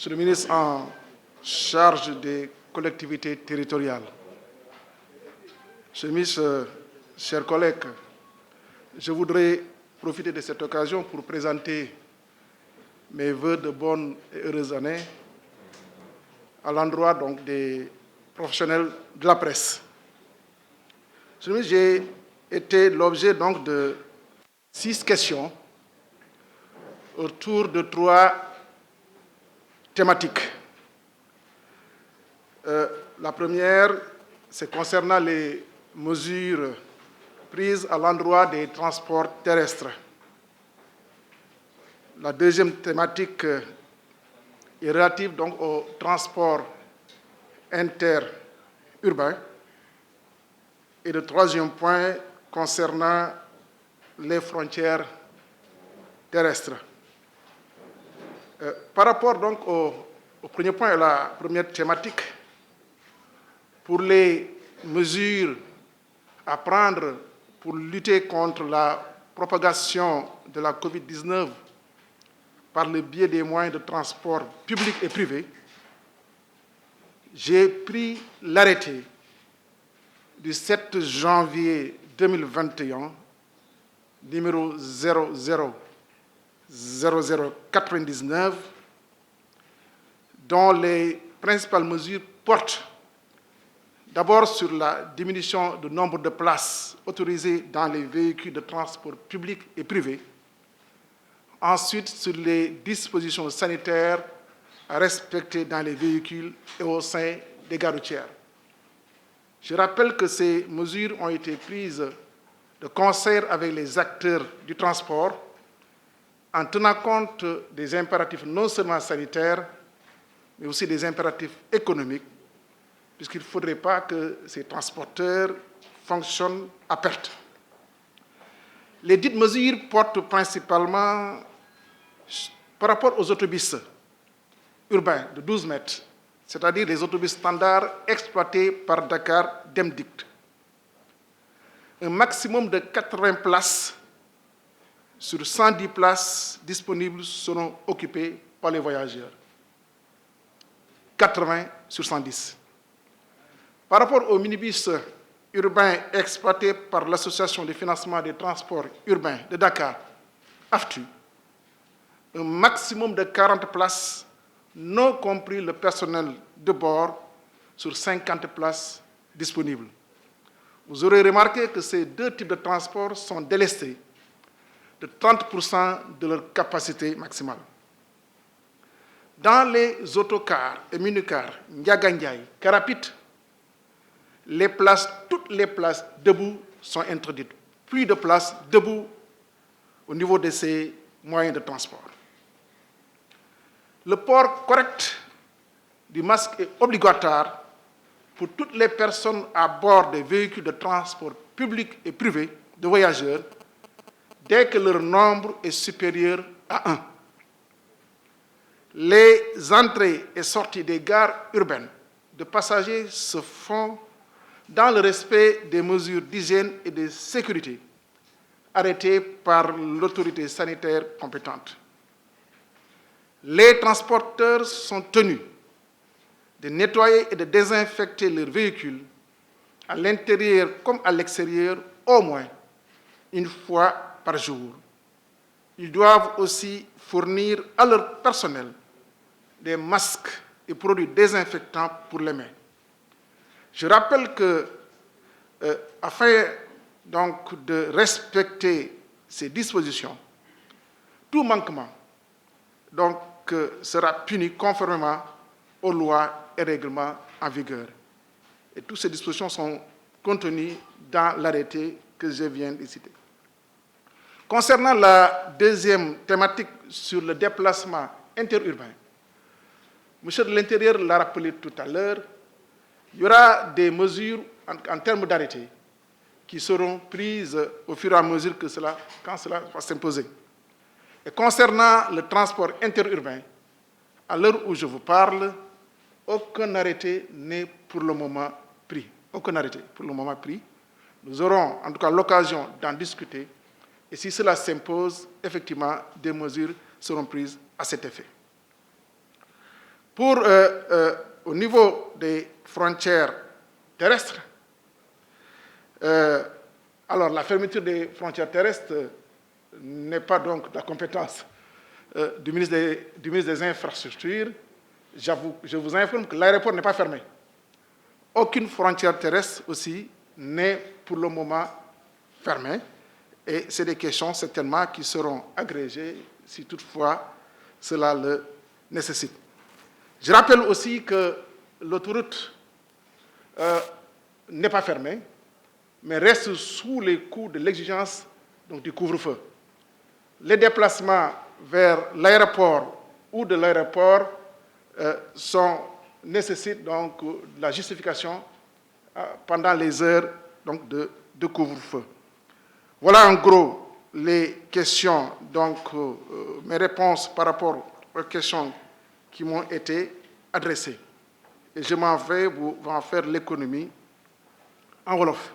Monsieur le ministre en charge des collectivités territoriales, Monsieur le ministre, chers collègues, je voudrais profiter de cette occasion pour présenter mes vœux de bonne et heureuse année à l'endroit donc des professionnels de la presse. Monsieur le ministre, j'ai été l'objet donc de 6 questions autour de 3 thématiques. La première, c'est concernant les mesures prises à l'endroit des transports terrestres. La deuxième thématique est relative donc au transport interurbain. Et le troisième point concernant les frontières terrestres. Par rapport donc au premier point, la première thématique, pour les mesures à prendre pour lutter contre la propagation de la COVID-19 par le biais des moyens de transport publics et privés, j'ai pris l'arrêté du 7 janvier 2021, numéro 000099, dont les principales mesures portent d'abord sur la diminution du nombre de places autorisées dans les véhicules de transport public et privé, ensuite sur les dispositions sanitaires à respecter dans les véhicules et au sein des gares routières. Je rappelle que ces mesures ont été prises de concert avec les acteurs du transport en tenant compte des impératifs non seulement sanitaires, mais aussi des impératifs économiques, puisqu'il ne faudrait pas que ces transporteurs fonctionnent à perte. Les dites mesures portent principalement par rapport aux autobus urbains de 12 mètres, c'est-à-dire les autobus standards exploités par Dakar Demdict. Un maximum de 80 places sur 110 places disponibles seront occupées par les voyageurs. 80 sur 110. Par rapport aux minibus urbains exploités par l'Association de financement des transports urbains de Dakar, AFTU, un maximum de 40 places, non compris le personnel de bord, sur 50 places disponibles. Vous aurez remarqué que ces 2 types de transports sont délestés de 30% de leur capacité maximale. Dans les autocars et minicars, Ndiaga Ndiaye, Carapit, toutes les places debout sont interdites. Plus de places debout au niveau de ces moyens de transport. Le port correct du masque est obligatoire pour toutes les personnes à bord des véhicules de transport public et privé de voyageurs dès que leur nombre est supérieur à 1. Les entrées et sorties des gares urbaines de passagers se font dans le respect des mesures d'hygiène et de sécurité arrêtées par l'autorité sanitaire compétente. Les transporteurs sont tenus de nettoyer et de désinfecter leurs véhicules à l'intérieur comme à l'extérieur au moins une fois par jour. Ils doivent aussi fournir à leur personnel des masques et produits désinfectants pour les mains. Je rappelle que, afin donc de respecter ces dispositions, tout manquement donc, sera puni conformément aux lois et règlements en vigueur. Et toutes ces dispositions sont contenues dans l'arrêté que je viens de citer. Concernant la deuxième thématique sur le déplacement interurbain, M. de l'Intérieur l'a rappelé tout à l'heure, il y aura des mesures en termes d'arrêté qui seront prises au fur et à mesure que quand cela va s'imposer. Et concernant le transport interurbain, à l'heure où je vous parle, aucun arrêté n'est pour le moment pris. Aucun arrêté pour le moment pris. Nous aurons en tout cas l'occasion d'en discuter. Et si cela s'impose, effectivement, des mesures seront prises à cet effet. Au niveau des frontières terrestres, alors la fermeture des frontières terrestres n'est pas donc la compétence du ministre des Infrastructures. Je vous informe que l'aéroport n'est pas fermé. Aucune frontière terrestre aussi n'est pour le moment fermée. Et c'est des questions certainement qui seront agrégées si toutefois cela le nécessite. Je rappelle aussi que l'autoroute n'est pas fermée, mais reste sous les coups de l'exigence du couvre-feu. Les déplacements vers l'aéroport ou de l'aéroport nécessitent donc la justification pendant les heures donc, de couvre-feu. Voilà en gros les questions, donc mes réponses par rapport aux questions qui m'ont été adressées. Et je m'en vais vous en faire l'économie en wolof.